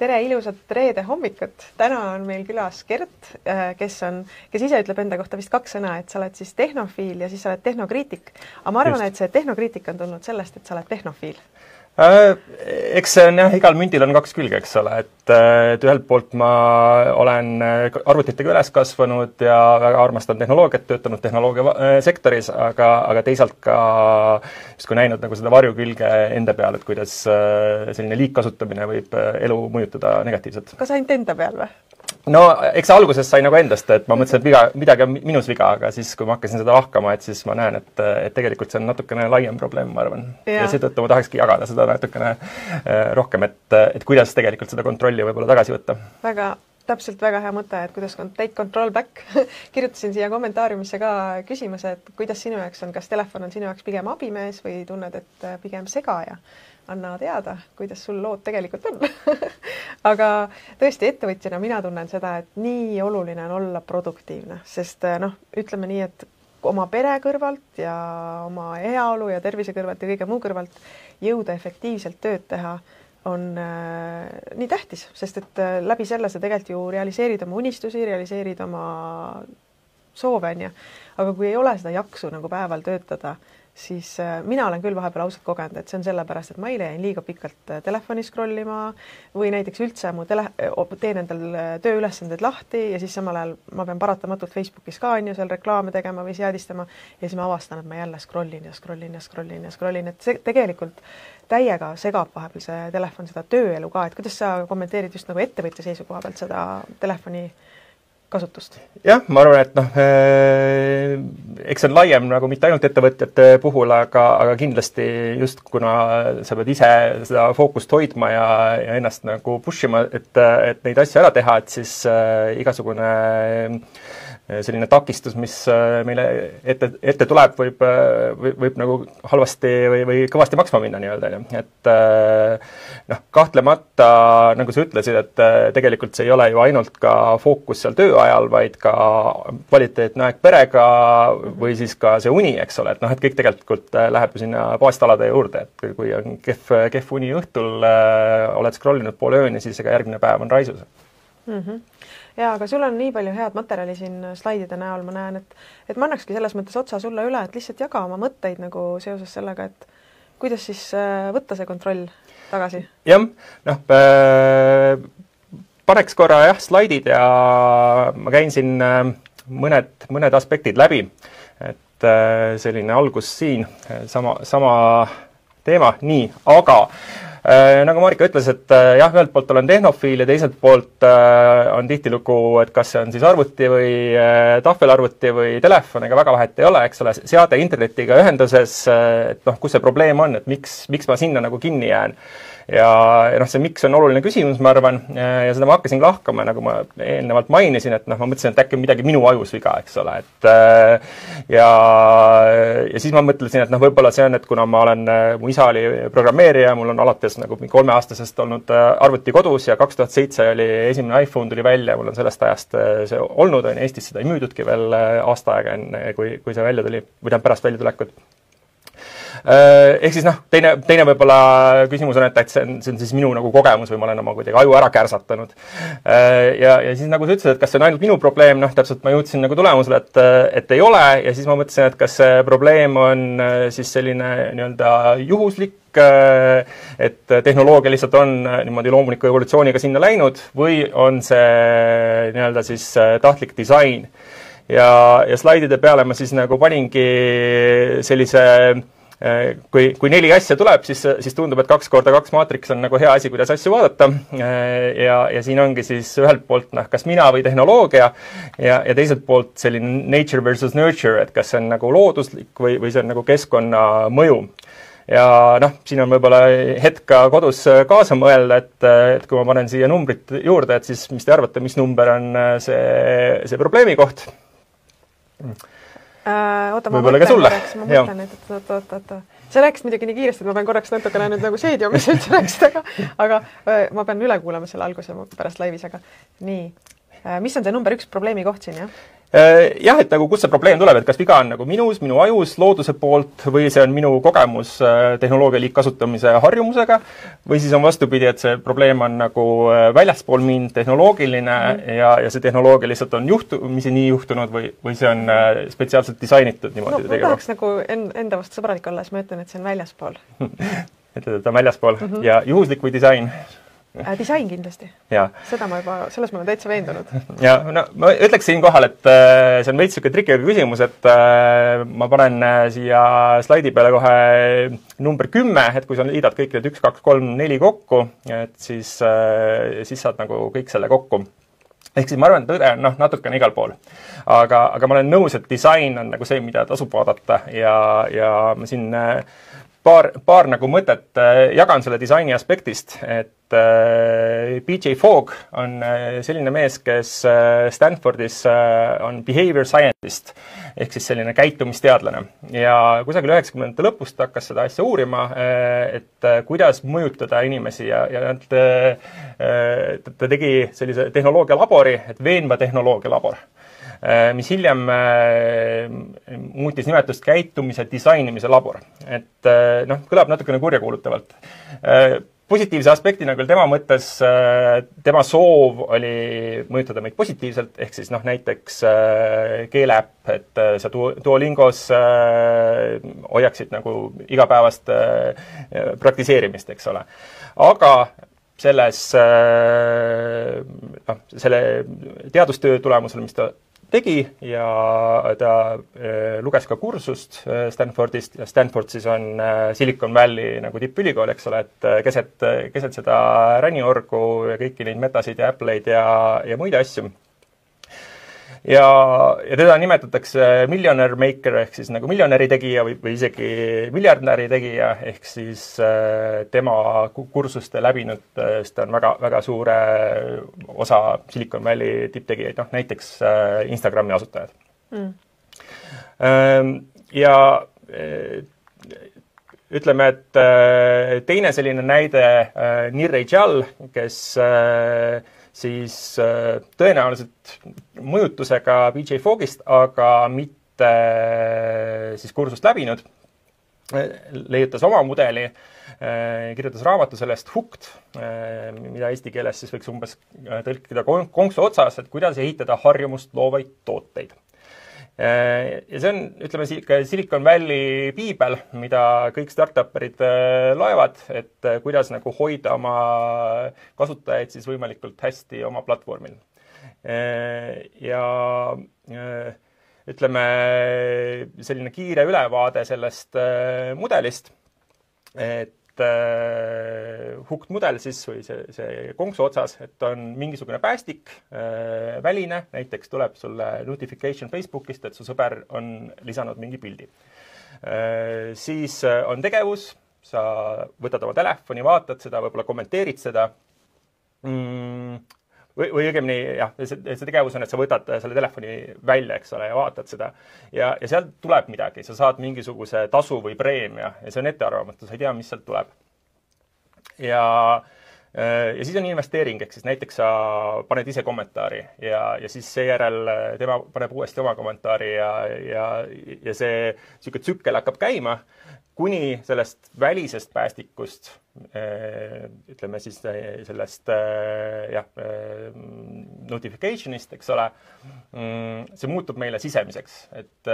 Tere ilusat reede hommikut. Täna on meil külas Gert, kes ise ütleb enda kohta vist 2 sõna, et sa oled siis tehnofiil ja siis sa oled tehnokriitik. Aga ma arvan, et see tehnokriitik on tulnud sellest, et sa oled tehnofiil. Eks see on jah, igal mündil on 2 külge, eks ole, et ühelt poolt ma olen arvutitega üles kasvanud ja väga armastan tehnoloogiat, töötanud tehnoloogia sektoris, aga teisalt ka kui näinud nagu seda varjukülge enda peal, et kuidas selline liigkasutamine võib elu mõjutada negatiivselt. Kas ainult enda peal või? No, eks alguses sai nagu endast, et ma mõtlesin, et midagi on minus viga, aga siis, kui ma hakkasin seda lahkama, et siis ma näen, et tegelikult see on natukene laiem probleem, ma arvan. Ja seetõttu ma tahakski jagada seda natukene rohkem, et kuidas tegelikult seda kontrolli võib-olla tagasi võtta. Täpselt väga hea mõte, et kuidas take control back. Kirjutasin siia kommentaariumisse ka küsimuse, et kuidas sinu jaoks on, kas telefon on sinu jaoks pigem abimees või tunned, et pigem segaja? Anna teada, kuidas sul lood tegelikult on. Aga tõesti ettevõtjana mina tunnen seda, et nii oluline on olla produktiivne, sest ütleme nii, et oma pere kõrvalt ja oma heaolu ja tervise kõrvalt ja kõige muu kõrvalt jõuda efektiivselt tööd teha on nii tähtis, sest et läbi selle sa tegelikult ju realiseerid oma unistusi, realiseerid oma soove, aga kui ei ole seda jaksu nagu päeval töötada, siis mina olen küll vahepeal ausalt kogenud, et see on sellepärast, et ma eile jäin liiga pikalt telefoni scrollima või näiteks üldse teen endal tööülesanded lahti ja siis samal ajal ma pean paratamatult Facebookis ka seal reklaame tegema või seadistama ja siis ma avastan, et ma jälle scrollin, et see tegelikult täiega segab vahepeal see telefon seda tööelu ka, et kuidas sa kommenteerid just nagu ettevõtja seisukoha pealt seda telefoni kasutust? Jah, ma arvan, et eks see on laiem nagu mitte ainult ettevõtjate puhul, aga kindlasti just kuna sa pead ise seda fookust hoidma ja ennast nagu pushima, et neid asju ära teha, et siis igasugune selline takistus, mis meile ette tuleb, võib nagu halvasti või kõvasti maksma minna nii-öelda. Et kahtlemata, nagu sa ütlesid, et tegelikult see ei ole ju ainult ka fookus seal töö ajal, vaid ka kvaliteetne aeg perega või siis ka see uni, eks ole. Et kõik tegelikult läheb ju sinna baastalade juurde, et kui on kehv uni õhtul, oled scrollinud poole ööni, siis ega järgmine päev on raisus. Ja, aga sul on nii palju head materjali siin slaidide näol, ma näen, et ma annakski selles mõttes otsa sulle üle, et lihtsalt jaga oma mõtteid nagu seoses sellega, et kuidas siis võtta see kontroll tagasi? Jah, paneks korra slaidid ja ma käin siin mõned aspektid läbi, et selline algus siin, sama teema, nii, aga nagu Marika ütles, et jah, ühelt poolt olen tehnofiil ja teiselt poolt on tihtilugu, et kas see on siis arvuti või tahvelarvuti või telefon, ega väga vahet ei ole, eks ole, seade internetiga ühenduses, et kus see probleem on, et miks ma sinna nagu kinni jään. Ja see miks on oluline küsimus, ma arvan, ja seda ma hakkasin lahkama, nagu ma eelnevalt mainisin, et ma mõtlesin, et äkki midagi minu ajus viga, eks ole, ja siis ma mõtlesin, et võib-olla see on, et kuna ma olen, mu isa oli programmeerija, mul on alates nagu 3-aastasest olnud arvuti kodus ja 2007 oli esimene iPhone tuli välja, mul on sellest ajast see olnud, Eestis seda ei müüdudki veel aasta aega enne, kui see välja tuli, või ta pärast välja tulekut. Ehk siis teine võib-olla küsimus on, et see on siis minu nagu kogemus või ma olen oma kuidagi aju ära kärsatanud. Ja siis nagu sa ütlesid, et kas see on ainult minu probleem, täpselt ma jõudsin nagu tulemusele, et ei ole ja siis ma mõtlesin, et kas see probleem on siis selline nii-öelda juhuslik, et tehnoloogia lihtsalt on niimoodi loomuliku evolutsiooniga sinna läinud või on see nii-öelda siis tahtlik disain. Ja slaidide peale ma siis nagu paningi sellise kui 4 asja tuleb, siis tundub, et 2x2 maatriks on nagu hea asi, kuidas asju vaadata. Ja siin ongi siis ühelt poolt kas mina või tehnoloogia ja teiselt poolt selline nature versus nurture, et kas see on nagu looduslik või see on nagu keskkonna mõju. Ja siin on võib-olla hetk ka kodus kaasa mõelda, et kui ma panen siia numbrit juurde, et siis mis te arvate, mis number on see probleemi koht? Oota, ma mõtlen, et see läks midagi nii kiiresti, et ma pean korraks natukene nüüd nagu seedi, mis üldse läksid, aga ma pean üle kuulama selle alguse pärast laivis, aga nii. Mis on see number 1 probleemi koht siin, jah? Jah, et nagu kust see probleem tuleb, et kas viga on nagu minus, minu ajus, looduse poolt või see on minu kogemus tehnoloogia liigkasutamise harjumusega või siis on vastupidi, et see probleem on nagu väljaspool mind tehnoloogiline ja see tehnoloogia lihtsalt on juhtumisi nii juhtunud või see on spetsiaalselt disainitud niimoodi ma tahaks nagu enda vastu sõbralik olla, siis ma ütlen, et see on väljaspool. Ütled, et on väljaspool ja juhuslik või disain? Disain kindlasti. Seda ma juba, selles ma olen täitsa veendunud. Ja no, ma ütleks siin kohal, et see on veits siuke trikiga küsimus, et ma panen siia slaidi peale kohe number 10, et kui sa liidad kõik need 1, 2, 3, 4 kokku, et siis saad nagu kõik selle kokku. Ehk siis ma arvan, et tõde on natukene igal pool. Aga ma olen nõus, et disain on nagu see, mida tasub vaadata ja ma siin paar nagu mõtet jagan selle disaini aspektist, et BJ Fogg on selline mees, kes Stanfordis on behavior scientist, ehk siis selline käitumisteadlane. Ja kusagil 90. lõpust hakkas seda asja uurima, et kuidas mõjutada inimesi ja ta tegi sellise tehnoloogialabori, et veenva tehnoloogialabor, mis hiljem muutis nimetust käitumise disainimise labor. Et kõlab natukene kurjakuulutavalt. Positiivse aspektina küll tema mõttes, tema soov oli mõjutada meid positiivselt, ehk siis näiteks keeleäpp, et sa Duolingos hoiaksid nagu igapäevast praktiseerimist, eks ole. Aga selle teadustöö tulemusel, mis ta tegi ja ta luges ka kursust Stanfordist ja Stanford siis on Silicon Valley nagu tippülikool, eks ole, et keset seda räniorgu ja kõiki neid metasid ja Apple'id ja muid asju. Ja teda nimetatakse millionaire maker ehk siis nagu miljonäri tegija või isegi miljardäri tegija ehk siis tema kursuste läbinud, sest ta on väga, väga suure osa Silicon Valley tipptegijaid, näiteks Instagrami asutajad. Ja ütleme, et teine selline näide Niraj Jal, kes siis tõenäoliselt mõjutusega BJ Foggist, aga mitte siis kursust läbinud, leiutas oma mudeli, kirjutas raamatu sellest Hooked, mida eesti keeles siis võiks umbes tõlkida konksu otsas, et kuidas ehitada harjumust loovaid tooteid. Ja see on, ütleme, Silicon Valley piibel, mida kõik startuperid loevad, et kuidas nagu hoida oma kasutajaid siis võimalikult hästi oma platvormil. Ja ütleme, selline kiire ülevaade sellest mudelist, et Hooked mudel siis või see konksu otsas, et on mingisugune päästik väline, näiteks tuleb sulle notification Facebookist, et su sõber on lisanud mingi pildi. Siis on tegevus, sa võtad oma telefoni, vaatad seda, võib-olla kommenteerid seda, või õigemini, jah, see tegevus on, et sa võtad selle telefoni välja, eks ole, ja vaatad seda. Ja sealt tuleb midagi, sa saad mingisuguse tasu või preemia ja see on ettearvamatu, sa ei tea, mis sealt tuleb. Ja siis on investeering, ehk siis näiteks sa paned ise kommentaari ja siis seejärel tema paneb uuesti oma kommentaari ja see siuke tsükkel hakkab käima, kuni sellest välisest päästikust, ütleme siis sellest notificationist, eks ole, see muutub meile sisemiseks. Et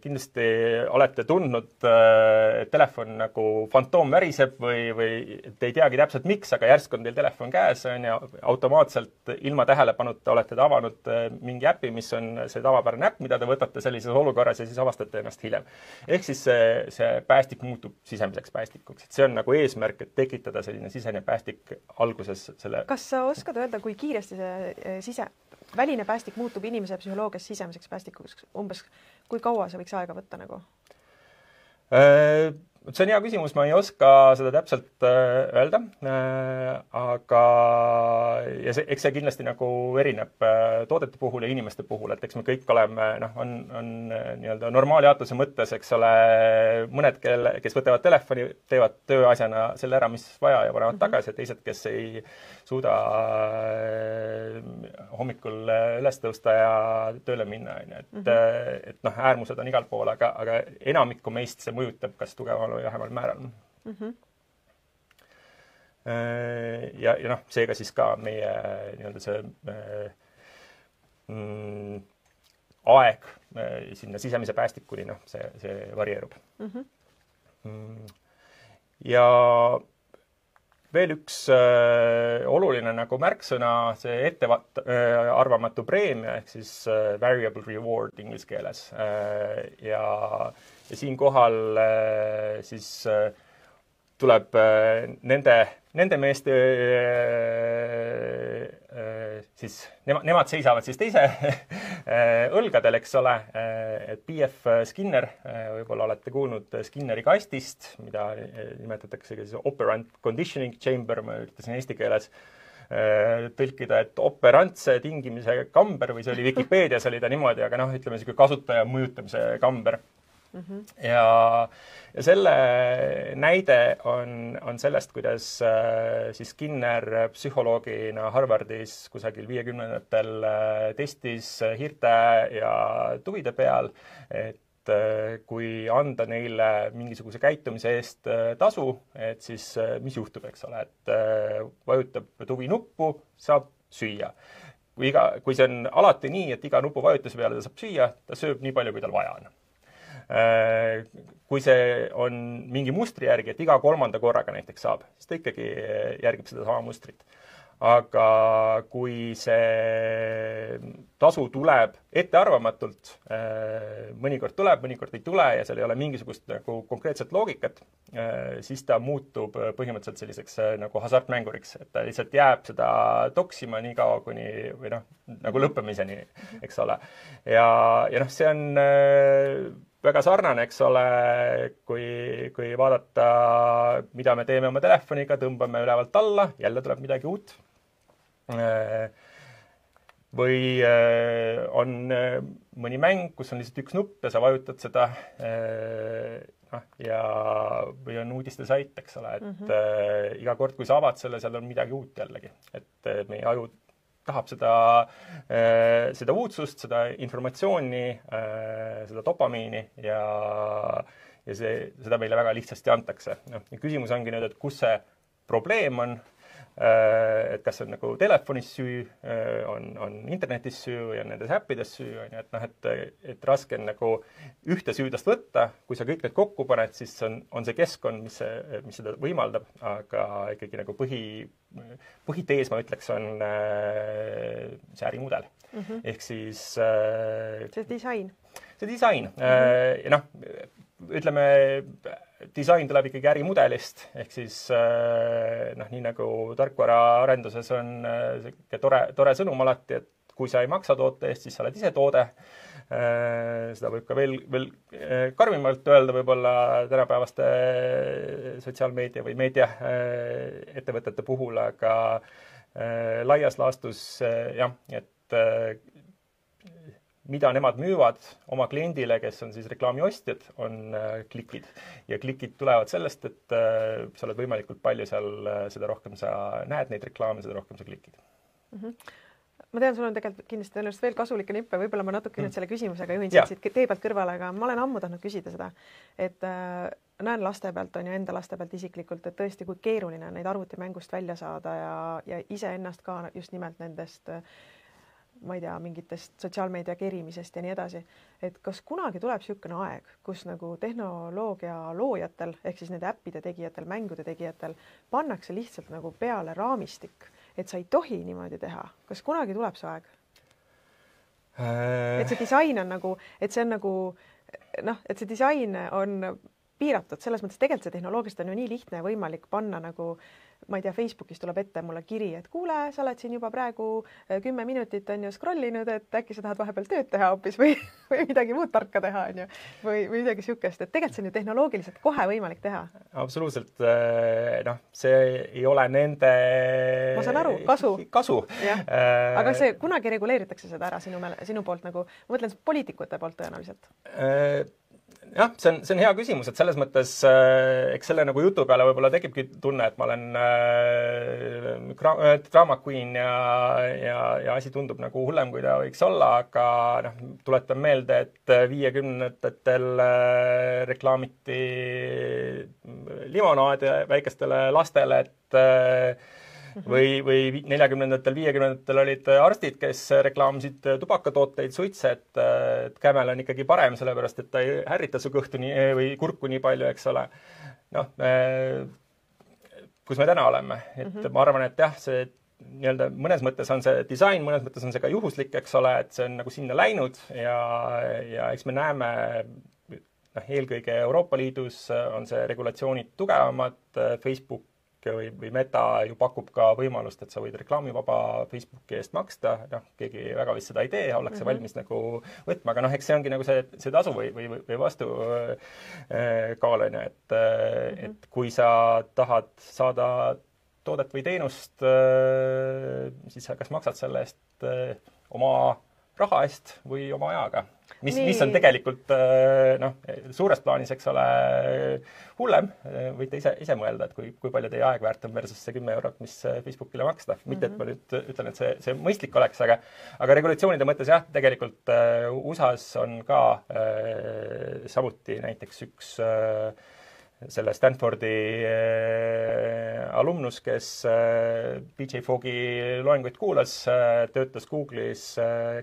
kindlasti olete tundnud, et telefon nagu fantoom väriseb või te ei teagi täpselt miks, aga järsk on teil telefon käes ja automaatselt ilma tähelepanuta olete te avanud mingi äpi, mis on see tavapärane äpp, mida te võtate sellises olukorras ja siis avastate ennast hiljem. Ehk siis see päästik muutub sisemiseks päästikuks. Et see on nagu eesmärk, et tekitada selline sisene päästik alguses selle... Kas sa oskad öelda, kui kiiresti see väline päästik muutub inimese psühholoogias sisemiseks päästikuks? Umbes kui kaua see võiks aega võtta nagu? see on hea küsimus, ma ei oska seda täpselt öelda, aga ja eks see kindlasti nagu erineb toodete puhul ja inimeste puhul, et eks me kõik oleme, on nii-öelda normaaljaotuse mõttes, eks ole, mõned, kes võtavad telefoni, teevad tööasjana selle ära, mis vaja ja panevad tagasi, ja teised, kes ei suuda hommikul üles tõusta ja tööle minna, et äärmused on igal pool, aga enamikku meist see mõjutab kas tugeval või vähemal määral. Ja seega siis ka meie nii-öelda see aeg sinna sisemise päästikuni, see varieerub. Ja veel üks oluline nagu märksõna, see arvamatu preemia, ehk siis variable reward inglise keeles. Ja siinkohal siis tuleb nende meeste siis nemad seisavad siis teise õlgadel, eks ole, et BF Skinner, võib-olla olete kuulnud Skinneri kastist, mida nimetatakse ka siis operant conditioning chamber, ma üritasin eesti keeles tõlkida, et operantse tingimise kamber või see oli Vikipeedias oli ta niimoodi, aga ütleme niisugune kasutaja mõjutamise kamber. Ja selle näide on sellest, kuidas siis Skinner psühholoogina Harvardis kusagil 50-ndatel testis hiirte ja tuvide peal, et kui anda neile mingisuguse käitumise eest tasu, et siis mis juhtub, eks ole, et vajutab tuvi nuppu, saab süüa. Kui see on alati nii, et iga nupu vajutuse peale ta saab süüa, ta sööb nii palju, kui tal vaja on. Kui see on mingi mustri järgi, et iga 3. korraga näiteks saab, siis ta ikkagi järgib seda sama mustrit. Aga kui see tasu tuleb ettearvamatult, mõnikord tuleb, mõnikord ei tule ja seal ei ole mingisugust nagu konkreetset loogikat, siis ta muutub põhimõtteliselt selliseks nagu hasartmänguriks, et ta lihtsalt jääb seda toksima nii kaua kuni või nagu lõppemiseni, eks ole. Ja see on väga sarnane, eks ole, kui vaadata, mida me teeme oma telefoniga, tõmbame ülevalt alla, jälle tuleb midagi uut. Või on mõni mäng, kus on lihtsalt üks nupp ja sa vajutad seda või on uudistesait, eks ole, et iga kord, kui sa avad selle, seal on midagi uut jällegi. Et meie aju tahab seda uudsust, seda informatsiooni, seda dopamiini ja seda meile väga lihtsasti antakse. Küsimus ongi nüüd, et kus see probleem on, et kas see on nagu telefonis süü, on internetis süü ja nendes äppides süü, et raske on nagu ühte süüdast võtta, kui sa kõik need kokku paned, siis on see keskkond, mis seda võimaldab, aga ikkagi nagu põhitees, ma ütleks, on see ärimudel. Ehk siis see disain. See disain. Ja ütleme, disain tuleb ikkagi ärimudelist, ehk siis nii nagu tarkvaraarenduses on tore sõnum alati, et kui sa ei maksa toote eest, siis sa oled ise toode. Seda võib ka veel karmimalt öelda võib-olla tänapäevaste sotsiaalmeedia või meedia ettevõtete puhul, aga laias laastus et mida nemad müüvad oma kliendile, kes on siis reklaamiostjad, on klikid. Ja klikid tulevad sellest, et sa oled võimalikult palju seal, seda rohkem sa näed neid reklaame, seda rohkem sa klikid. Ma tean, sul on tegelikult kindlasti ennast veel kasulikke nippe, võib-olla ma natuke nüüd selle küsimusega juhin siit tee pealt kõrvale, aga ma olen ammu tahtnud küsida seda, et näen laste pealt, on ju enda laste pealt isiklikult, et tõesti, kui keeruline on neid arvutimängust välja saada ja ise ennast ka just nimelt nendest ma ei tea, mingitest sotsiaalmeedia kerimisest ja nii edasi, et kas kunagi tuleb niisugune aeg, kus nagu tehnoloogia loojatel, ehk siis nende äppide tegijatel, mängude tegijatel pannakse lihtsalt nagu peale raamistik, et sa ei tohi niimoodi teha. Kas kunagi tuleb see aeg? Et see disain on nagu, et see on nagu, et see disain on piiratud, selles mõttes tegelikult see tehnoloogist on ju nii lihtne ja võimalik panna nagu ma ei tea, Facebookis tuleb ette mulle kiri, et kuule, sa oled siin juba praegu 10 minutit on ju scrollinud, et äkki sa tahad vahepeal tööd teha hoopis või midagi muud tarka teha, on ju, või midagi sihukest, et tegelikult see on ju tehnoloogiliselt kohe võimalik teha. Absoluutselt, noh, see ei ole nende ma saan aru, kasu. Aga see kunagi reguleeritakse seda ära sinu poolt nagu, ma mõtlen poliitikute poolt tõenäoliselt. Jah, see on hea küsimus, et selles mõttes eks selle nagu jutu peale võib-olla tekibki tunne, et ma olen drama queen ja asi tundub nagu hullem, kui ta võiks olla, aga noh, tuletan meelde, et 50-ndatel reklaamiti limonaadi väikestele lastele, et või 40-ndatel, 50-ndatel olid arstid, kes reklaamsid tubakatooteid, suitse, et kämel on ikkagi parem, sellepärast et ta ei ärrita su kõhtu või kurku nii palju, eks ole. Noh, kus me täna oleme. Et ma arvan, et jah, see nii-öelda mõnes mõttes on see disain, mõnes mõttes on see ka juhuslik, eks ole, et see on nagu sinna läinud ja eks me näeme, eelkõige Euroopa Liidus on see regulatsioonid tugevamad, Facebook või Meta ju pakub ka võimalust, et sa võid reklaamivaba Facebooki eest maksta, noh, keegi väga vist seda ei tee, ollakse valmis nagu võtma, aga noh, eks see ongi nagu see tasu või vastu kaalene, et kui sa tahad saada toodet või teenust, siis sa kas maksad selle eest oma raha eest või oma ajaga. Mis on tegelikult suures plaanis, eks ole, hullem. Võite ise mõelda, et kui palju teie aeg väärt on versus see 10 eurot, mis Facebookile maksta. Mitte, et ma nüüd ütlen, et see mõistlik oleks, aga regulatsioonide mõttes jah, tegelikult USAs on ka samuti näiteks üks selle Stanfordi alumnus, kes BJ Foggi loenguid kuulas, töötas Google'is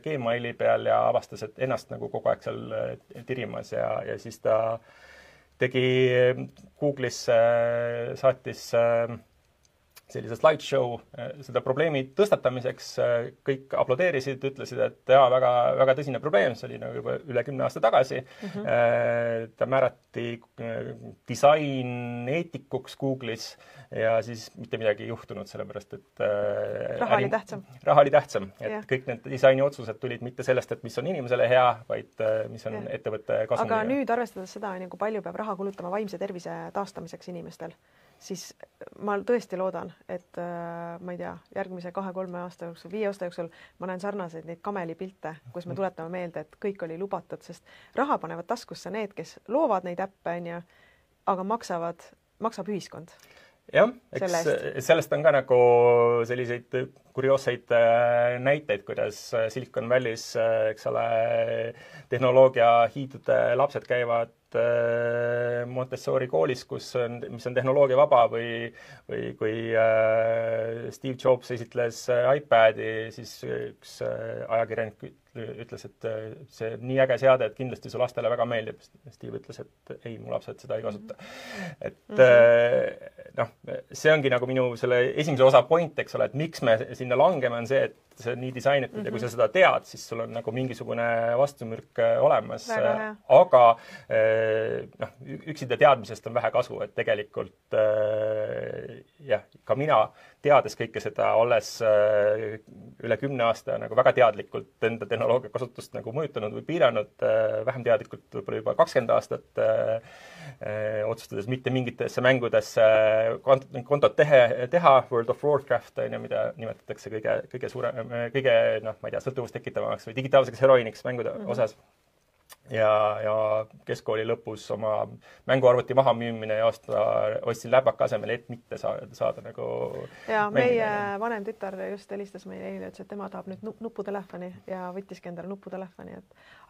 Gmaili peal ja avastas, et ennast nagu kogu aeg seal tirimas ja siis ta tegi Google'is, saatis sellise slideshow seda probleemi tõstatamiseks, kõik aplodeerisid, ütlesid, et jaa, väga, väga tõsine probleem, see oli nagu juba üle 10 aasta tagasi. Ta määrati disaineetikuks Google'is ja siis mitte midagi ei juhtunud, sellepärast, et raha oli tähtsam. Raha oli tähtsam, et kõik need disainiotsused tulid mitte sellest, et mis on inimesele hea, vaid mis on ettevõtte kasum. Aga nüüd arvestades seda, kui palju peab raha kulutama vaimse tervise taastamiseks inimestel, siis ma tõesti loodan, et ma ei tea, järgmise 2-3 aasta jooksul, 5 aasta jooksul ma näen sarnaseid neid kamelipilte, kus me tuletame meelde, et kõik oli lubatud, sest raha panevad taskusse need, kes loovad neid äppe, aga maksab ühiskond. Jah, eks sellest on ka nagu selliseid kurioosseid näiteid, kuidas Silicon Valley's, eks ole, tehnoloogia hiidude lapsed käivad Montessori koolis, mis on tehnoloogia vaba või kui Steve Jobs esitles iPadi, siis üks ajakirjanik ütles, et see on nii äge seade, et kindlasti su lastele väga meeldib. Steve ütles, et ei, mu lapsed seda ei kasuta. Et see ongi nagu minu selle esimese osa point, eks ole, et miks me sinna langeme, on see, et see on nii disainitud ja kui sa seda tead, siis sul on nagu mingisugune vastumürk olemas. Aga üksida teadmisest on vähe kasu, et tegelikult jah, ka mina teades kõike seda, olles üle 10 aasta nagu väga teadlikult enda tehnoloogia kasutust nagu mõjutanud või piiranud, vähem teadlikult võib-olla juba 20 aastat otsustades mitte mingitesse mängudesse kontot teha, World of Warcraft, mida nimetatakse kõige suurem, kõige, ma ei tea, sõltuvust tekitavamaks või digitaalseks heroiniks mängude osas. Ja keskkooli lõpus oma mänguarvuti maha müümine ja ostsin läpaka asemel, et mitte saada nagu ja meie vanem tütar just helistas meile eile, ütles, et tema tahab nüüd nuputelefoni ja võttiski endale nuputelefoni.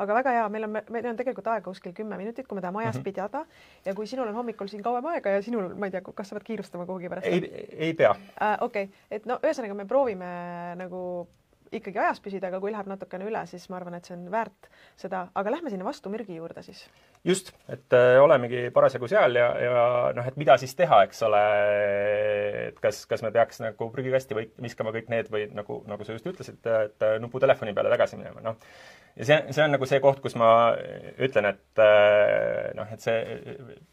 Aga väga hea, meil on tegelikult aega kuskil 10 minutit, kui me tahame ajast pidada ja kui sinul on hommikul siin kauem aega ja sinul, ma ei tea, kas sa pead kiirustama kuhugi pärast? Ei pea. Okei, et ühesõnaga me proovime nagu ikkagi ajas püsida, aga kui läheb natukene üle, siis ma arvan, et see on väärt seda, aga lähme sinna vastu mürgi juurde siis. Just, et olemegi parasjagu seal ja et mida siis teha, eks ole, et kas me peaks nagu prügikasti või viskama kõik need või nagu sa just ütlesid, et nuputelefoni peale tagasi minema, ja see on nagu see koht, kus ma ütlen, et noh, et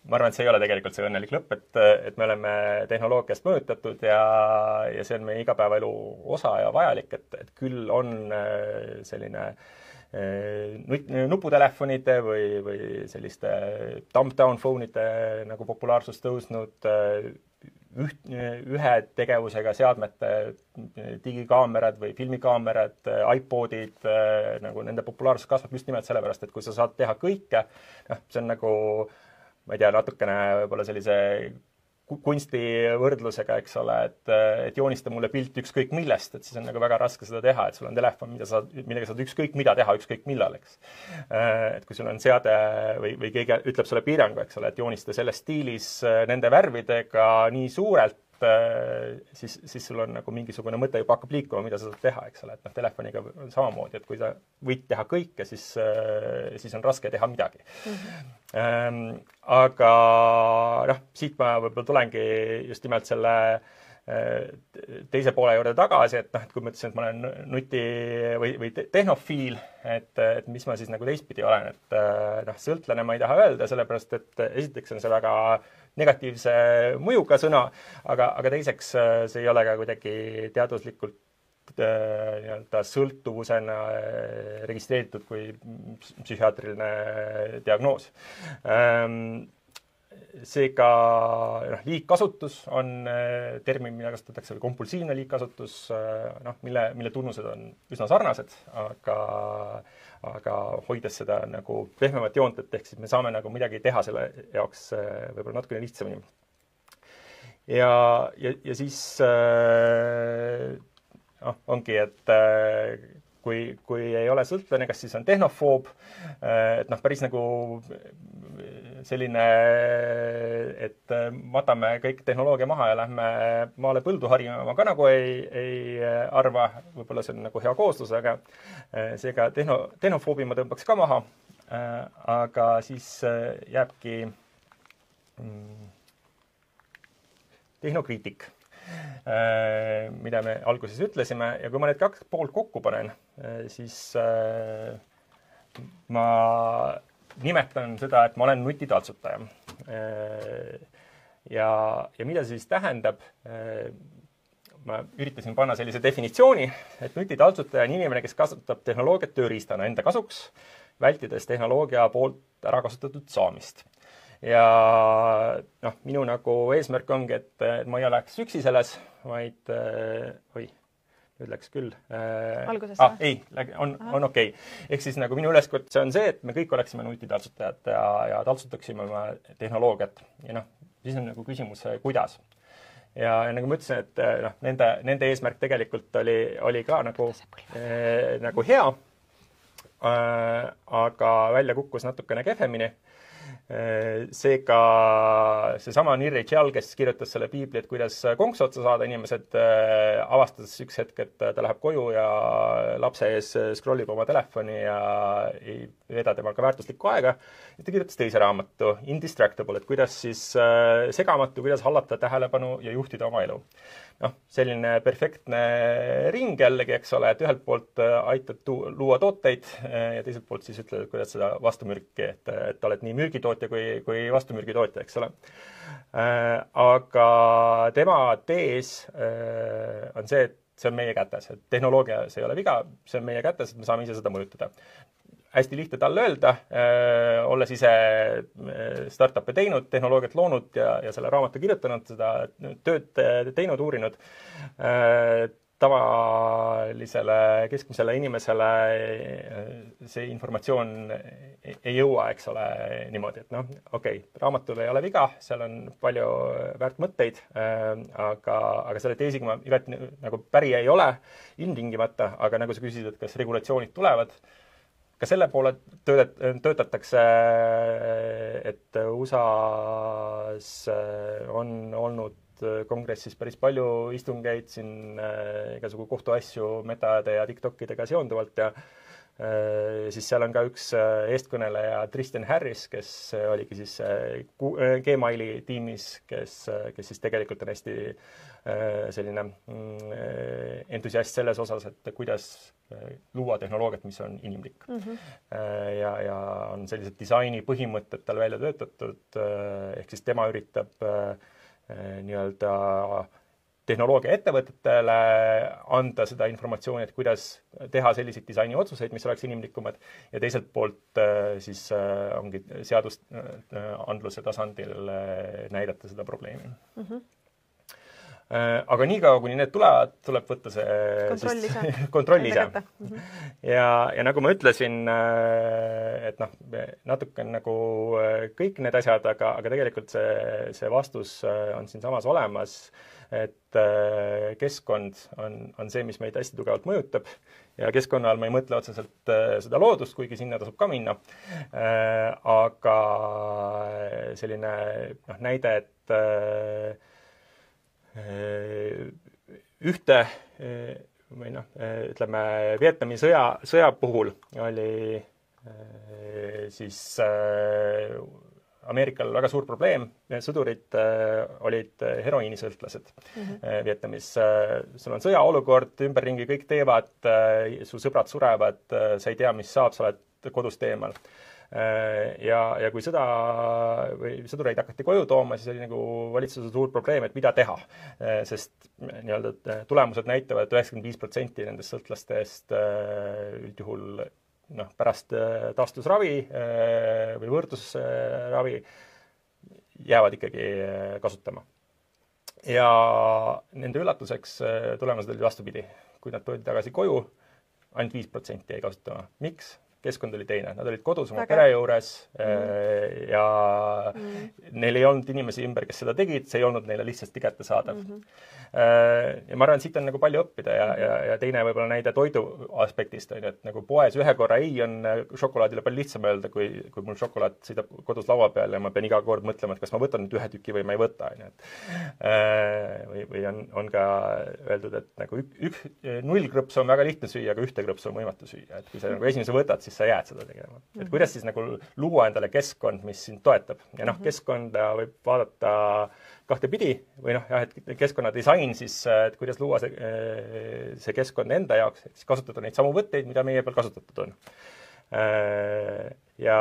ma arvan, et see ei ole tegelikult see õnnelik lõpp, et me oleme tehnoloogiast mõjutatud ja see on meie igapäevaelu osa ja vajalik, et küll on selline nuputelefonide või selliste thumb-down phone'ide nagu populaarsus tõusnud, ühe tegevusega seadmete, digikaamerad või filmikaamerad, iPodid, nagu nende populaarsus kasvab just nimelt sellepärast, et kui sa saad teha kõike, see on nagu, ma ei tea, natukene võib-olla sellise kunstivõrdlusega, eks ole, et joonista mulle pilt ükskõik millest, et siis on nagu väga raske seda teha, et sul on telefon, millega saad ükskõik mida teha, ükskõik millal, eks. Et kui sul on seade või keegi ütleb sulle piirangu, eks ole, et joonista selles stiilis nende värvidega nii suurelt, siis sul on nagu mingisugune mõte juba hakkab liikuma, mida sa saad teha, eks ole, et noh, telefoniga on samamoodi, et kui sa võid teha kõike, siis on raske teha midagi. Aga noh, siit ma võib-olla tulengi just nimelt selle teise poole juurde tagasi, et noh, et kui ma ütlesin, et ma olen või tehnofiil, et mis ma siis nagu teistpidi olen, et noh, sõltlane ma ei taha öelda, sellepärast et esiteks on see väga negatiivse mõjuga sõna, aga teiseks see ei ole ka kuidagi teaduslikult nii-öelda sõltuvusena registreeritud kui psühhiaatriline diagnoos. Seega liigkasutus on termin, mida kasutatakse, või kompulsiivne liigkasutus, mille tunnused on üsna sarnased, aga hoides seda nagu pehmemat joont, et ehk siis me saame nagu midagi teha selle jaoks võib-olla natukene lihtsamini. Ja siis ongi, et kui ei ole sõltlane, kas siis on tehnofoob, et noh, päris nagu selline, et matame kõik tehnoloogia maha ja lähme maale põldu harima, ma ka nagu ei arva, võib-olla see on nagu hea kooslus, aga seega tehnofoobi ma tõmbaks ka maha, aga siis jääbki tehnokriitik, mida me alguses ütlesime, ja kui ma need kaks poolt kokku panen, siis ma nimetan seda, et ma olen nutitaltsutaja. Ja mida see siis tähendab? Ma üritasin panna sellise definitsiooni, et nutitaltsutaja on inimene, kes kasutab tehnoloogiat tööriistana enda kasuks, vältides tehnoloogia poolt ära kasutatud saamist. Ja noh, minu nagu eesmärk ongi, et ma ei oleks üksi selles, vaid nüüd läks küll. Alguses ei, on okei. Ehk siis nagu minu üleskutse on see, et me kõik oleksime nutitaltsutajad ja taltsutaksime tehnoloogiat. Ja noh, siis on nagu küsimus, kuidas. Ja nagu ma ütlesin, et nende eesmärk tegelikult oli ka nagu hea, aga välja kukkus natukene kehvemini. Seega seesama Nirri Tšal, kes kirjutas selle piibli, et kuidas konksu otsa saada, inimesed avastades üks hetk, et ta läheb koju ja lapse ees scrollib oma telefoni ja ei veeda temaga väärtuslikku aega. Ja ta kirjutas teise raamatu, Indistractable, et kuidas siis segamatu, kuidas hallata tähelepanu ja juhtida oma elu. Noh, selline perfektne ring jällegi, eks ole, et ühelt poolt aitad luua tooteid ja teiselt poolt siis ütled, kuidas seda vastumürki, et oled nii mürgitootja kui vastumürgitootja, eks ole. Aga tema tees on see, et see on meie kätes, et tehnoloogia see ei ole viga, see on meie kätes, et me saame ise seda mõjutada. Hästi lihtne talle öelda, olles ise startup'e teinud, tehnoloogiat loonud ja selle raamatu kirjutanud, seda tööd teinud, uurinud. Tavalisele keskmisele inimesele see informatsioon ei jõua, eks ole, niimoodi, et noh, okei, raamatul ei ole viga, seal on palju väärt mõtteid, aga selle teesiga ma igati nagu päri ei ole, ilmtingimata, aga nagu sa küsisid, et kas regulatsioonid tulevad, ka selle poole töötatakse, et USA-s on olnud kongressis päris palju istungeid siin igasugu kohtuasju metade ja TikTokidega seonduvalt ja siis seal on ka üks eestkõneleja Tristan Harris, kes oligi siis Gmaili tiimis, kes siis tegelikult on hästi selline entusiast selles osas, et kuidas luua tehnoloogiat, mis on inimlik. Ja on sellised disaini põhimõtted tal välja töötatud, ehk siis tema üritab nii-öelda tehnoloogia ettevõtetele anda seda informatsiooni, et kuidas teha selliseid disaini otsuseid, mis oleks inimlikumad, ja teiselt poolt siis ongi seadusandluse tasandil näidata seda probleemi. Aga niikaua, kuni need tulevad, tuleb võtta see kontroll ise. Ja nagu ma ütlesin, et natuke nagu kõik need asjad, aga tegelikult see vastus on siin samas olemas, et keskkond on see, mis meid hästi tugevalt mõjutab ja keskkonna all ma ei mõtle otseselt seda loodust, kuigi sinna tasub ka minna, aga selline näide, et ühte või ütleme, Vietnami sõja puhul oli siis Ameerikal väga suur probleem, sõdurid olid heroiinisõltlased Vietnamis. Sul on sõjaolukord, ümberringi kõik teevad, su sõbrad surevad, sa ei tea, mis saab, sa oled kodust eemal. Ja kui sõda või sõdureid hakati koju tooma, siis oli nagu valitsuse suur probleem, et mida teha. Sest nii-öelda tulemused näitavad, et 95% nendest sõltlastest üldjuhul pärast taastusravi või võrdlusravi jäävad ikkagi kasutama. Ja nende üllatuseks tulemused olid vastupidi. Kui nad toodi tagasi koju, ainult 5% jäi kasutama. Miks? Keskkond oli teine. Nad olid kodus oma pere juures ja neil ei olnud inimesi ümber, kes seda tegid, see ei olnud neile lihtsasti kättesaadav. Ja ma arvan, et siit on nagu palju õppida ja teine võib-olla näide toidu aspektist on, et nagu poes ühe korra ei on šokolaadile palju lihtsam öelda, kui mul šokolaad sõidab kodus laua peal ja ma pean iga kord mõtlema, et kas ma võtan nüüd ühe tüki või ma ei võta. Või on ka öeldud, et nagu 0 krõpsu on väga lihtne süüa, aga 1 krõpsu on võimatu süüa. Et kui sa nagu esimese võtad, siis sa jääd seda tegema. Et kuidas siis nagu luua endale keskkond, mis sind toetab. Ja keskkonda võib vaadata kahte pidi või et keskkonna disain siis, et kuidas luua see keskkond enda jaoks, et siis kasutada neid samu võtteid, mida meie peal kasutatud on. Ja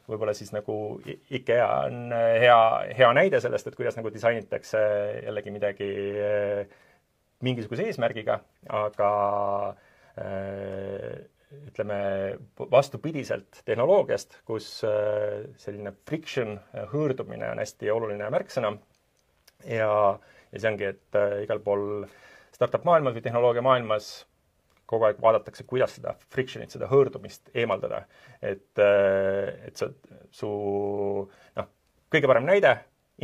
võib-olla siis nagu IKEA on hea näide sellest, et kuidas nagu disainitakse jällegi midagi mingisuguse eesmärgiga, aga ütleme vastupidiselt tehnoloogiast, kus selline friction, hõõrdumine on hästi oluline märksõna. Ja see ongi, et igal pool startup maailmas või tehnoloogia maailmas kogu aeg vaadatakse, kuidas seda frictionit, seda hõõrdumist eemaldada. Et su kõige parem näide,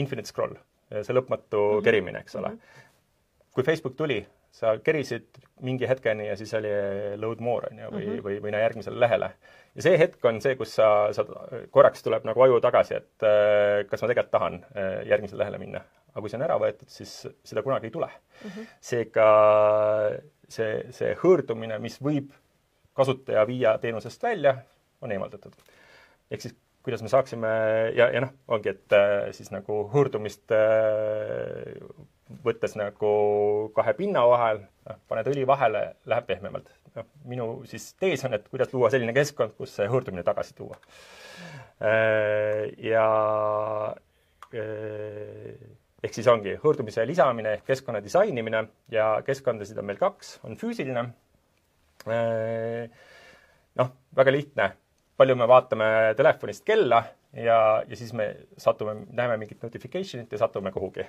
infinite scroll, see lõpmatu kerimine, eks ole. Kui Facebook tuli, sa kerisid mingi hetkeni ja siis oli load more või järgmisele lehele. Ja see hetk on see, kus sa korraks tuleb nagu aju tagasi, et kas ma tegelikult tahan järgmisele lehele minna. Aga kui see on ära võetud, siis seda kunagi ei tule. Seega see hõõrdumine, mis võib kasutaja viia teenusest välja, on eemaldatud. Ehk siis kuidas me saaksime, ja ongi, et siis nagu hõõrdumist võttes nagu kahe pinna vahel, paned õli vahele, läheb pehmemalt. Minu siis tees on, et kuidas luua selline keskkond, kus see hõõrdumine tagasi tuua. Ja ehk siis ongi hõõrdumise lisamine ehk keskkonna disainimine ja keskkondasid on meil 2, on füüsiline. Väga lihtne. Palju me vaatame telefonist kella ja siis me näeme mingit notificationit ja satume kuhugi.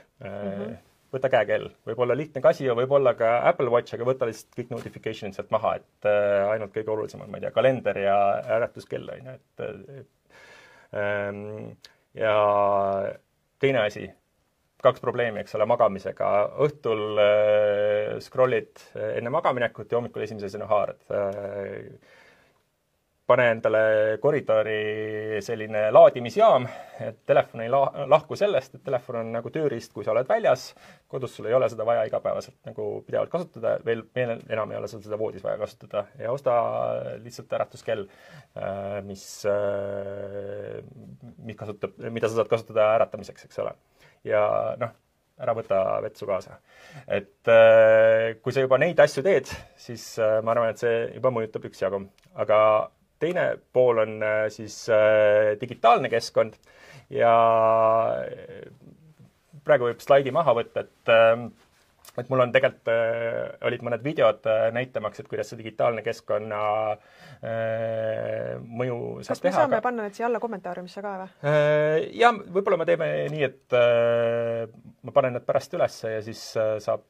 Võta käekell. Võib olla lihtne Casio, võib olla ka Apple Watch, aga võta lihtsalt kõik notificationid sealt maha, et ainult kõige olulisem on, ma ei tea, kalender ja äratuskell. Ja teine asi, 2 probleemi, eks ole, magamisega. Õhtul scrollid enne magaminekut ja hommikul esimese asjana haarad. Pane endale koridori selline laadimisjaam, et telefon ei lahku sellest, et telefon on nagu tööriist, kui sa oled väljas. Kodus sul ei ole seda vaja igapäevaselt nagu pidevalt kasutada, veel enam ei ole seda voodis vaja kasutada. Ja osta lihtsalt äratuskell, mida sa saad kasutada äratamiseks, eks ole. Ja ära võta vetsu kaasa. Et kui sa juba neid asju teed, siis ma arvan, et see juba mõjutab üksjagu. Aga teine pool on siis digitaalne keskkond ja praegu võib slaidi maha võtta, et mul on tegelikult olid mõned videod näitamaks, et kuidas see digitaalne keskkonna mõju saab kas me teha. saame panna need siia alla kommentaariumisse ka või? Ja võib-olla me teeme nii, et ma panen need pärast üles ja siis saab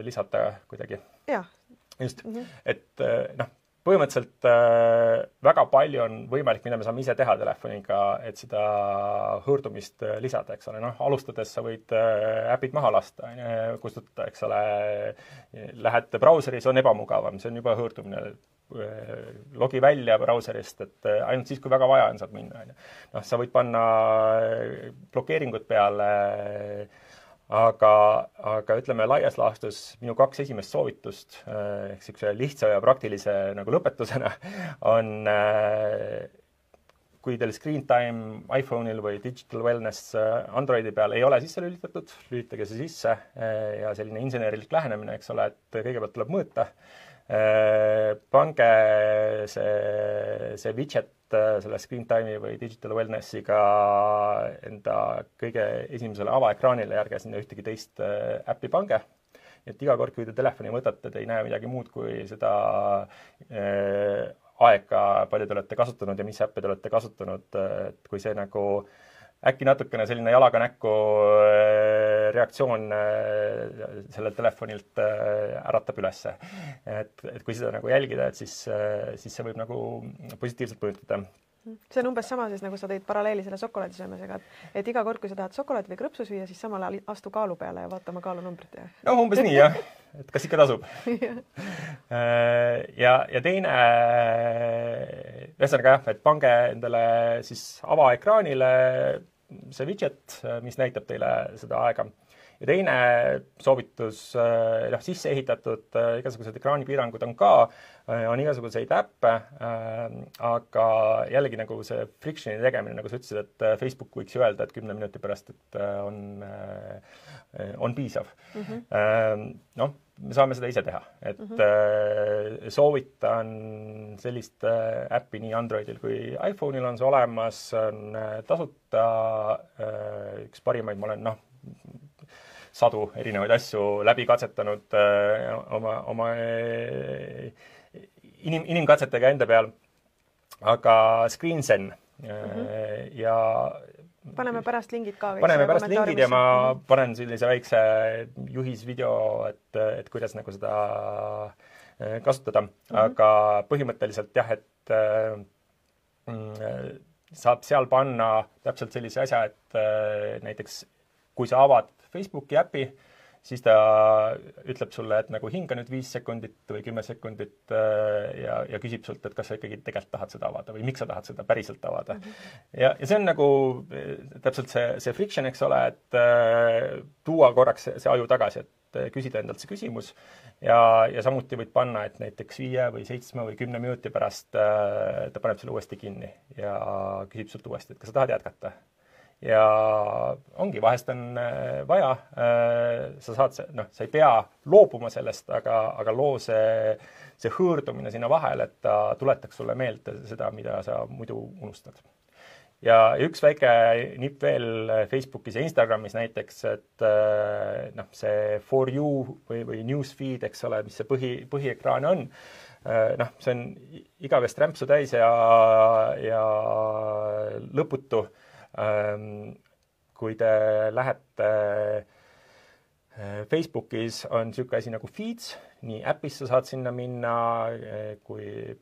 lisata kuidagi. Jah. Just, et põhimõtteliselt väga palju on võimalik, mida me saame ise teha telefoniga, et seda hõõrdumist lisada, eks ole. Alustades sa võid äpid maha lasta, kustutada, eks ole. Lähed brauseris, on ebamugavam, see on juba hõõrdumine. Logi välja brauserist, et ainult siis, kui väga vaja on, saad minna. Sa võid panna blokeeringud peale, aga ütleme laias laastus minu 2 esimest soovitust ehk siukse lihtsa ja praktilise nagu lõpetusena on, kui teil screen time iPhone'il või Digital Wellness Androidi peal ei ole sisse lülitatud, lülitage see sisse ja selline insenerilik lähenemine, eks ole, et kõigepealt tuleb mõõta. Pange see widget selle screen time'i või digital wellnessiga enda kõige esimesele avaekraanile, järge sinna ühtegi teist äppi pange. Et iga kord, kui te telefoni võtate, te ei näe midagi muud kui seda aega, palju te olete kasutanud ja mis äppe te olete kasutanud. Et kui see nagu äkki natukene selline jalaga näkku reaktsioon selle telefonilt äratab ülesse. Et kui seda nagu jälgida, et siis see võib nagu positiivselt mõjutada. See on umbes sama siis, nagu sa tõid paralleeli selle šokolaadisöömisega, et iga kord, kui sa tahad šokolaadi või krõpsu süüa, siis samal ajal astu kaalu peale ja vaata oma kaalunumbrit. No umbes nii, jah. Et kas ikka tasub? ja teine, ühesõnaga jah, et pange endale siis avaekraanile see widget, mis näitab teile seda aega. Ja teine soovitus, sisse ehitatud igasugused ekraanipiirangud on ka, on igasuguseid äppe, aga jällegi nagu see frictioni tegemine, nagu sa ütlesid, et Facebook võiks ju öelda, et 10 minuti pärast, et on piisav. Me saame seda ise teha, et soovitan sellist äppi nii Androidil kui iPhone'il on see olemas, on tasuta, üks parimaid, ma olen sadu erinevaid asju läbi katsetanud oma inimkatsetega enda peal, aga ScreenZen ja paneme pärast lingid ka. Paneme pärast lingid ja ma panen sellise väikse juhisvideo, et kuidas nagu seda kasutada. Aga põhimõtteliselt jah, et saab seal panna täpselt sellise asja, et näiteks kui sa avad Facebooki äpi, siis ta ütleb sulle, et nagu hinga nüüd 5 sekundit või 10 sekundit ja küsib sult, et kas sa ikkagi tegelikult tahad seda avada või miks sa tahad seda päriselt avada. Ja see on nagu täpselt see friction, eks ole, et tuua korraks see aju tagasi, et küsida endalt see küsimus ja samuti võid panna, et näiteks 5 või 7 või 10 minuti pärast ta paneb selle uuesti kinni ja küsib sult uuesti, et kas sa tahad jätkata. Ja ongi, vahest on vaja, sa saad, sa ei pea loobuma sellest, aga loo see hõõrdumine sinna vahele, et ta tuletaks sulle meelde seda, mida sa muidu unustad. Ja üks väike nipp veel Facebookis ja Instagramis näiteks, et see For You või Newsfeed, eks ole, mis see põhiekraan on, see on igavest rämpsu täis ja lõputu. Kui te lähete Facebookis on niisugune asi nagu Feeds, nii äpis sa saad sinna minna kui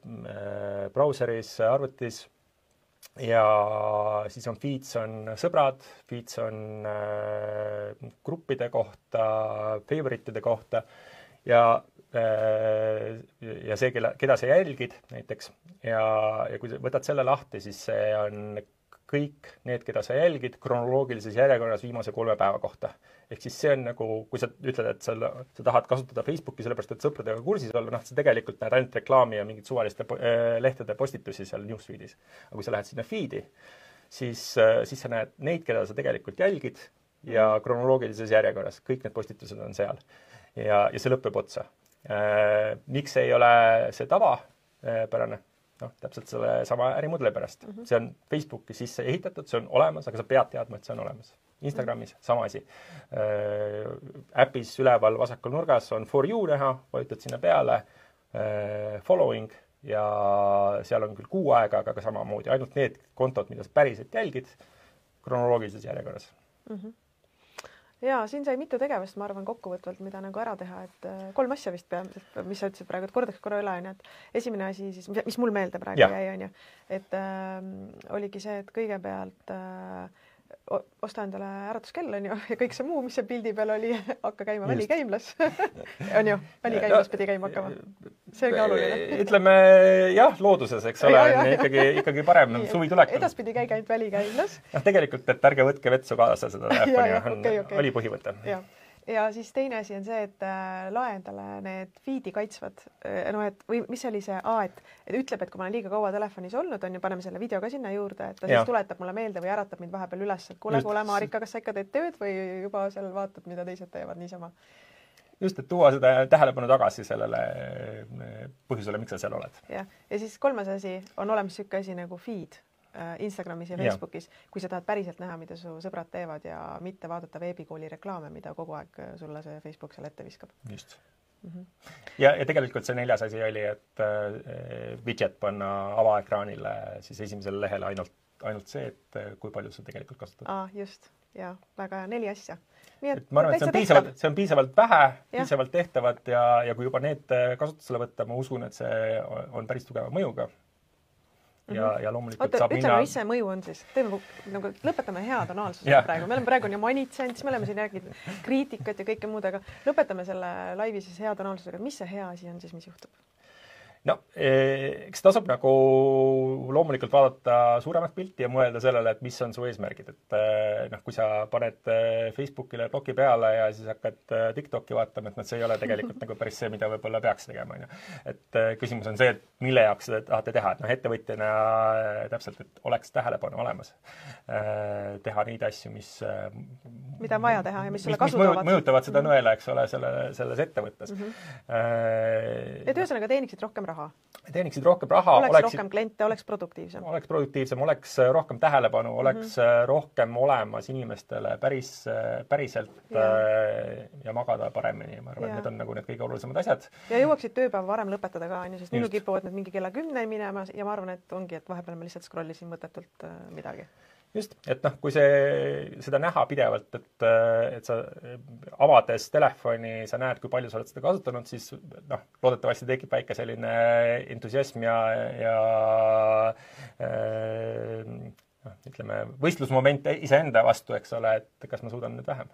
brauseris, arvutis ja siis on Feeds on sõbrad, Feeds on gruppide kohta, favoritide kohta ja see, keda sa jälgid näiteks ja kui sa võtad selle lahti, siis see on kõik need, keda sa jälgid kronoloogilises järjekorras viimase 3 päeva kohta. Ehk siis see on nagu, kui sa ütled, et sa tahad kasutada Facebooki sellepärast, et sõpradega kursis olla, sa tegelikult näed ainult reklaami ja mingid suvaliste lehtede postitusi seal newsfeedis. Aga kui sa lähed sinna feedi, siis sa näed neid, keda sa tegelikult jälgid ja kronoloogilises järjekorras. Kõik need postitused on seal. Ja see lõpeb otsa. Miks ei ole see tavapärane? Täpselt selle sama ärimudeli pärast. See on Facebooki sisse ehitatud, see on olemas, aga sa pead teadma, et see on olemas. Instagramis sama asi. Äpis üleval vasakul nurgas on For You näha, vajutad sinna peale, Following ja seal on küll kuu aega, aga ka samamoodi. Ainult need kontod, mida sa päriselt jälgid, kronoloogilises järjekorras. Ja siin sai mitu tegevust, ma arvan, kokkuvõtvalt, mida nagu ära teha, et 3 asja vist peamiselt, mis sa ütlesid praegu, et kordaks korra üle, et esimene asi siis, mis mul meelde praegu jäi, on ju, et oligi see, et kõigepealt osta endale äratuskell, on ju, ja kõik see muu, mis see pildi peal oli, hakka käima välikäimlas. On ju, välikäimlas pidi käima hakkama. See ongi oluline. Ütleme, jah, looduses, eks ole, ikkagi parem suvi tulekul. Edaspidi käi käinud välikäimlas. Tegelikult, et ärge võtke vetsu kaasa seda telefoni, oli põhivõte. Ja siis teine asi on see, et lae endale need feedi kaitsvad, või mis oli see, et ütleb, et kui ma olen liiga kaua telefonis olnud, on ju, paneme selle video ka sinna juurde, et ta siis tuletab mulle meelde või äratab mind vahepeal üles, et kuule, Marika, kas sa ikka teed tööd või juba seal vaatad, mida teised teevad niisama? Just, et tuua seda tähelepanu tagasi sellele põhjusele, miks sa seal oled. Ja siis 3. asi on olemas siuke asi nagu feed Instagramis ja Facebookis, kui sa tahad päriselt näha, mida su sõbrad teevad ja mitte vaadata veebikooli reklaame, mida kogu aeg sulle see Facebook seal ette viskab. Just. Ja tegelikult see 4. asi oli, et widget panna avaekraanile siis esimesele lehele ainult see, et kui palju sa tegelikult kasutad. Just, ja väga 4 asja. Ma arvan, et see on piisavalt vähe, piisavalt tehtavad ja kui juba need kasutusele võtta, ma usun, et see on päris tugeva mõjuga. Ja loomulikult saab minna... Ütleme, mis see mõju on siis? Lõpetame hea tonaalsuse praegu. Me oleme praegu nii manitsent, siis me oleme siin rääkinud kriitikat ja kõike muud, aga lõpetame selle laivi siis hea tonaalsusega. Mis see hea asi on siis, mis juhtub? Eks tasub nagu loomulikult vaadata suuremat pilti ja mõelda sellele, et mis on su eesmärgid. Et kui sa paned Facebookile bloki peale ja siis hakkad TikToki vaatama, et see ei ole tegelikult nagu päris see, mida võib-olla peaks tegema. Et küsimus on see, et mille jaoks seda tahate teha. Et ettevõtjana täpselt, et oleks tähelepanu olemas. Teha neid asju, mida on vaja teha ja mis sulle kasu toovad. Mõjutavad seda nõela, eks ole, selles ettevõttes. Et ühesõnaga teeniksid rohkem raha. Teeniksid rohkem raha. Oleks rohkem kliente, oleks produktiivsem. Oleks rohkem tähelepanu, oleks rohkem olemas inimestele päriselt ja magada paremini. Ma arvan, et need on nagu need kõige olulisemad asjad. Ja jõuaksid tööpäeva varem lõpetada ka, sest minul kipuvad need mingi kella 10 minema ja ma arvan, et ongi, et vahepeal ma lihtsalt scrollisin mõttetult midagi. Just, et kui seda näha pidevalt, et sa avades telefoni, sa näed, kui palju sa oled seda kasutanud, siis loodetavasti tekib väike selline entusiasm ja ütleme, võistlusmoment iseenda vastu, eks ole, et kas ma suudan nüüd vähem.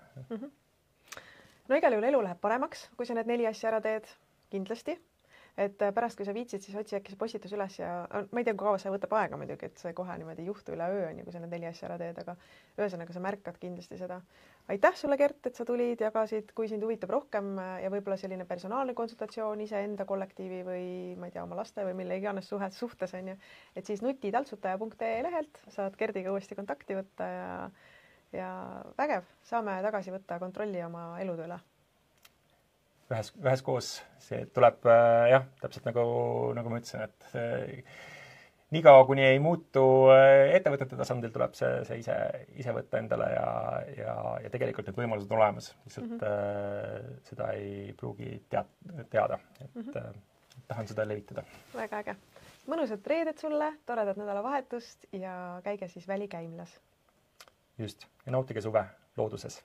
No igal juhul elu läheb paremaks, kui sa need 4 asja ära teed, kindlasti. Et pärast, kui sa viitsid, siis otsi äkki see postitus üles ja ma ei tea, kui kaua see võtab aega muidugi, et see kohe niimoodi juhtu üle öö, kui sa need 4 asja ära teed, aga ühesõnaga sa märkad kindlasti seda. Aitäh sulle, Gert, et sa tulid, jagasid, kui sind huvitab rohkem ja võib-olla selline personaalne konsultatsioon iseenda kollektiivi või ma ei tea, oma laste või mille iganes suhtes on ju. Et siis nutitaltsutaja.ee lehelt saad Gerdiga uuesti kontakti võtta ja vägev, saame tagasi võtta kontrolli oma elude üle. Ühes koos see tuleb, täpselt nagu ma ütlesin, et nii kaua, kuni ei muutu ettevõtete tasandil, tuleb see ise võtta endale ja tegelikult need võimalused on olemas. Lihtsalt seda ei pruugi teada. Et tahan seda levitada. Väga äge. Mõnusat reedet sulle, toredat nädalavahetust ja käige siis välikäimlas. Just. Ja nautige suve looduses.